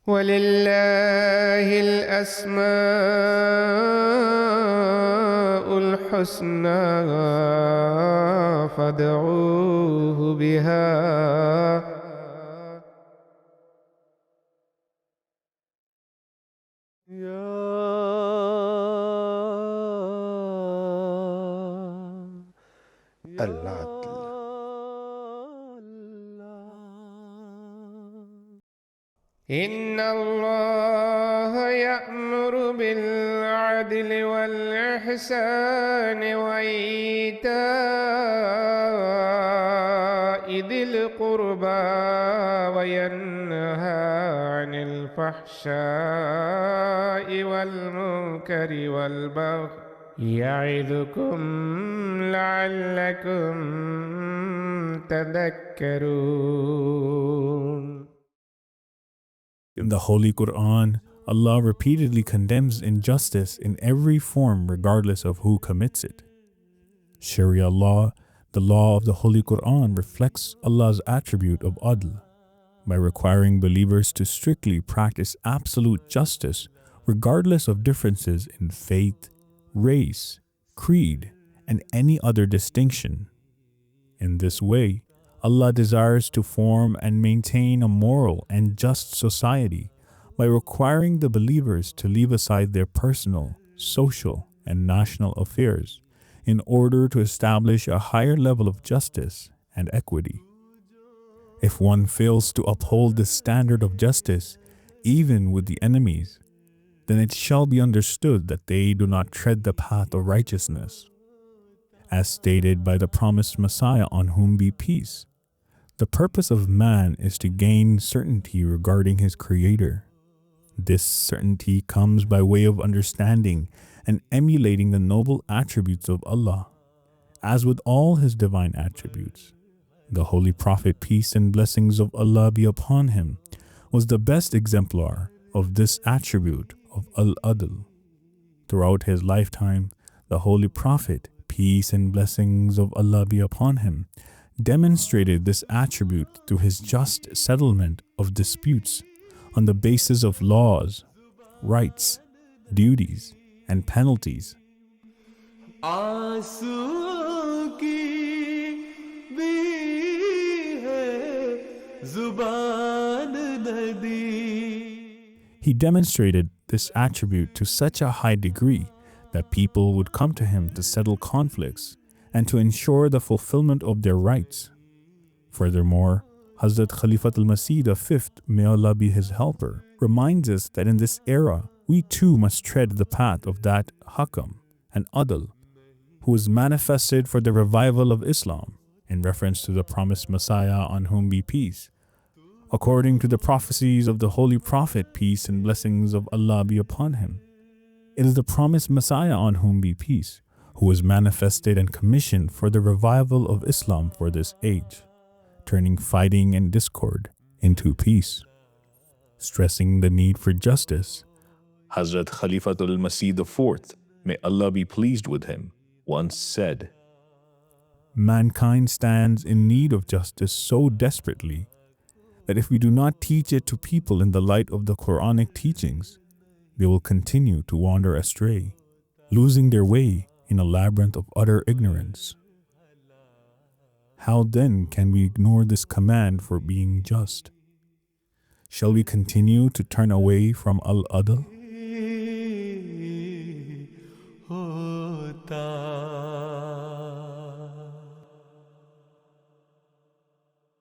وَلِلَّهِ الْأَسْمَاءُ الْحُسْنَى فَادْعُوهُ بِهَا Al-Adl. إِنَّ اللَّهَ يَأْمُرُ بِالْعَدْلِ وَالْإِحْسَانِ وَإِيتَاءِ ذِي الْقُرْبَى وَيَنْهَى عَنِ الْفَحْشَاءِ وَالْمُنكَرِ وَالْبَغْيِ يَعِظُكُمْ لَعَلَّكُمْ تَذَكَّرُونَ. In the Holy Quran, Allah repeatedly condemns injustice in every form regardless of who commits it. Sharia law, the law of the Holy Quran, reflects Allah's attribute of Adl by requiring believers to strictly practice absolute justice regardless of differences in faith, race, creed, and any other distinction. In this way, Allah desires to form and maintain a moral and just society by requiring the believers to leave aside their personal, social, and national affairs in order to establish a higher level of justice and equity. If one fails to uphold this standard of justice, even with the enemies, then it shall be understood that they do not tread the path of righteousness. As stated by the promised Messiah, on whom be peace, the purpose of man is to gain certainty regarding his Creator. This certainty comes by way of understanding and emulating the noble attributes of Allah. As with all His divine attributes, the Holy Prophet, peace and blessings of Allah be upon him, was the best exemplar of this attribute of Al-Adl. Throughout his lifetime, the Holy Prophet, peace and blessings of Allah be upon him, demonstrated this attribute through his just settlement of disputes on the basis of laws, rights, duties, and penalties. He demonstrated this attribute to such a high degree that people would come to him to settle conflicts and to ensure the fulfillment of their rights. Furthermore, Hazrat Khalifatul Masih V, may Allah be his helper, reminds us that in this era, we too must tread the path of that Hakam and Adl, who was manifested for the revival of Islam, in reference to the promised Messiah, on whom be peace. According to the prophecies of the Holy Prophet, peace and blessings of Allah be upon him, it is the promised Messiah, on whom be peace, who was manifested and commissioned for the revival of Islam for this age, turning fighting and discord into peace. Stressing the need for justice, Hazrat Khalifatul Masih IV, may Allah be pleased with him, once said, "Mankind stands in need of justice so desperately that if we do not teach it to people in the light of the Quranic teachings, they will continue to wander astray, losing their way in a labyrinth of utter ignorance. How then can we ignore this command for being just? Shall we continue to turn away from Al-Adl?"